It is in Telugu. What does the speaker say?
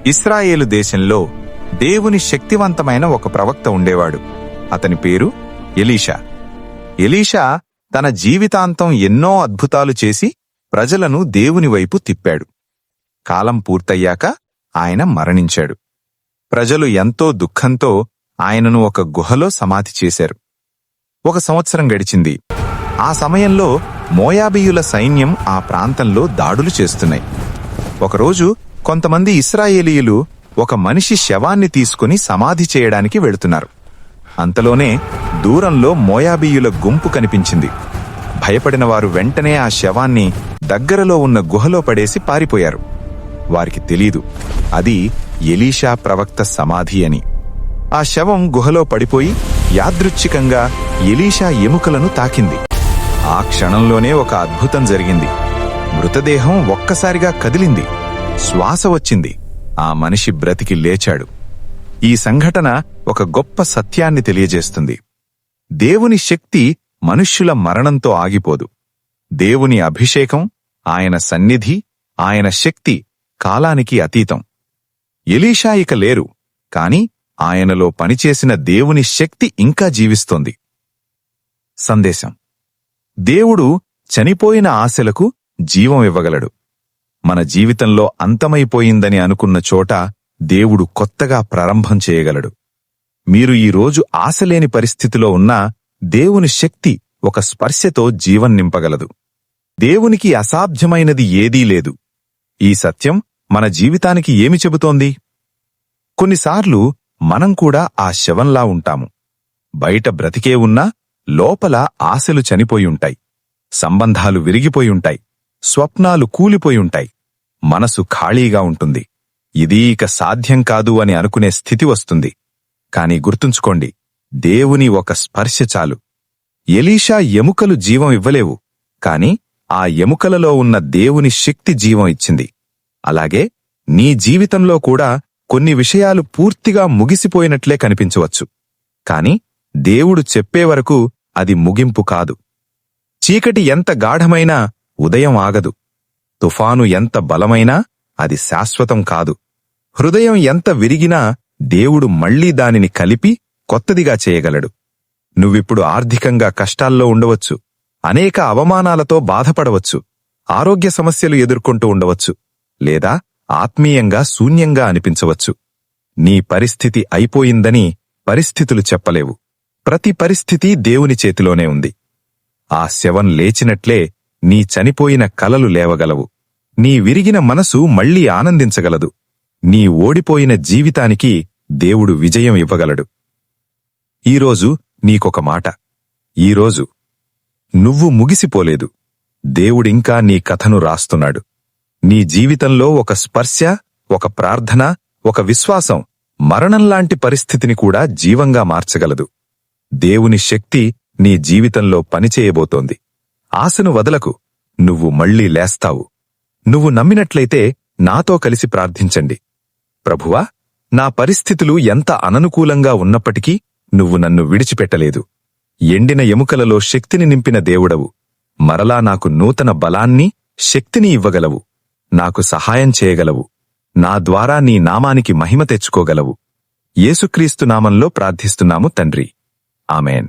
ఇశ్రాయేలు దేశంలో దేవుని శక్తివంతమైన ఒక ప్రవక్త ఉండేవాడు. అతని పేరు ఎలీషా. ఎలీషా తన జీవితాంతం ఎన్నో అద్భుతాలు చేసి ప్రజలను దేవుని వైపు తిప్పాడు. కాలం పూర్తయ్యాక ఆయన మరణించాడు. ప్రజలు ఎంతో దుఃఖంతో ఆయనను ఒక గుహలో సమాధి చేశారు. 1 సంవత్సరం గడిచింది. ఆ సమయంలో మోయాబీయుల సైన్యం ఆ ప్రాంతంలో దాడులు చేస్తున్నాయి. ఒకరోజు కొంతమంది ఇశ్రాయేలీయులు ఒక మనిషి శవాన్ని తీసుకుని సమాధి చేయడానికి వెళుతున్నారు. అంతలోనే దూరంలో మోయాబీయుల గుంపు కనిపించింది. భయపడిన వారు వెంటనే ఆ శవాన్ని దగ్గరలో ఉన్న గుహలో పడేసి పారిపోయారు. వారికి తెలీదు అది ఎలీషా ప్రవక్త సమాధి అని. ఆ శవం గుహలో పడిపోయి యాదృచ్ఛికంగా ఎలీషా ఎముకలను తాకింది. ఆ క్షణంలోనే ఒక అద్భుతం జరిగింది. మృతదేహం ఒక్కసారిగా కదిలింది. శ్వాస వచ్చింది. ఆ మనిషి బ్రతికి లేచాడు. ఈ సంఘటన ఒక గొప్ప సత్యాన్ని తెలియజేస్తుంది. దేవుని శక్తి మనుష్యుల మరణంతో ఆగిపోదు. దేవుని అభిషేకం, ఆయన సన్నిధి, ఆయన శక్తి కాలానికి అతీతం. ఎలీషా ఇక లేరు, కాని ఆయనలో పనిచేసిన దేవుని శక్తి ఇంకా జీవిస్తోంది. సందేశం: దేవుడు చనిపోయిన ఆశలకు జీవం ఇవ్వగలడు. మన జీవితంలో అంతమైపోయిందని అనుకున్న చోట దేవుడు కొత్తగా ప్రారంభం చేయగలడు. మీరు ఈరోజు ఆశలేని పరిస్థితిలో ఉన్నా దేవుని శక్తి ఒక స్పర్శతో జీవం నింపగలదు. దేవునికి అసాధ్యమైనది ఏదీ లేదు. ఈ సత్యం మన జీవితానికి ఏమి చెబుతోంది? కొన్నిసార్లు మనం కూడా ఆ శవంలా ఉంటాము. బయట బ్రతికే ఉన్నా లోపల ఆశలు చనిపోయుంటాయి. సంబంధాలు విరిగిపోయుంటాయి. స్వప్నాలు కూలిపోయుంటాయి. మనసు ఖాళీగా ఉంటుంది. ఇది ఇక సాధ్యం కాదు అని అనుకునే స్థితి వస్తుంది. కాని గుర్తుంచుకోండి, దేవుని ఒక స్పర్శ చాలు. ఎలీషా ఎముకలు జీవం ఇవ్వలేవు, కాని ఆ ఎముకలలో ఉన్న దేవుని శక్తి జీవం ఇచ్చింది. అలాగే నీ జీవితంలో కూడా కొన్ని విషయాలు పూర్తిగా ముగిసిపోయినట్లే కనిపించవచ్చు. కాని దేవుడు చెప్పే వరకు అది ముగింపు కాదు. చీకటి ఎంత గాఢమైనా ఉదయం ఆగదు. తుఫాను ఎంత బలమైనా అది శాశ్వతం కాదు. హృదయం ఎంత విరిగినా దేవుడు మళ్లీ దానిని కలిపి కొత్తదిగా చేయగలడు. నువ్విప్పుడు ఆర్థికంగా కష్టాల్లో ఉండవచ్చు. అనేక అవమానాలతో బాధపడవచ్చు. ఆరోగ్య సమస్యలు ఎదుర్కొంటూ ఉండవచ్చు. లేదా ఆత్మీయంగా శూన్యంగా అనిపించవచ్చు. నీ పరిస్థితి అయిపోయిందని పరిస్థితులు చెప్పలేవు. ప్రతి పరిస్థితి దేవుని చేతిలోనే ఉంది. ఆ శవం లేచినట్లే నీ చనిపోయిన కలలు లేవగలవు. నీ విరిగిన మనసు మళ్లీ ఆనందించగలదు. నీ ఓడిపోయిన జీవితానికి దేవుడు విజయం ఇవ్వగలడు. ఈరోజు నీకొక మాట. ఈరోజు నువ్వు ముగిసిపోలేదు. దేవుడింకా నీ కథను రాస్తున్నాడు. నీ జీవితంలో ఒక స్పర్శ, ఒక ప్రార్థన, ఒక విశ్వాసం మరణంలాంటి పరిస్థితిని కూడా జీవంగా మార్చగలదు. దేవుని శక్తి నీ జీవితంలో పనిచేయబోతోంది. ఆశను వదలకు. నువ్వు మళ్లీ లేస్తావు. నువ్వు నమ్మినట్లయితే నాతో కలిసి ప్రార్థించండి. ప్రభువా, నా పరిస్థితులు ఎంత అననుకూలంగా ఉన్నప్పటికీ నువ్వు నన్ను విడిచిపెట్టలేదు. ఎండిన ఎముకలలో శక్తిని నింపిన దేవుడవు. మరలా నాకు నూతన బలాన్ని, శక్తిని ఇవ్వగలవు. నాకు సహాయం చేయగలవు. నా ద్వారా నీ నామానికి మహిమ తెచ్చుకోగలవు. యేసుక్రీస్తు నామంలో ప్రార్థిస్తున్నాము తండ్రి. ఆమేన్.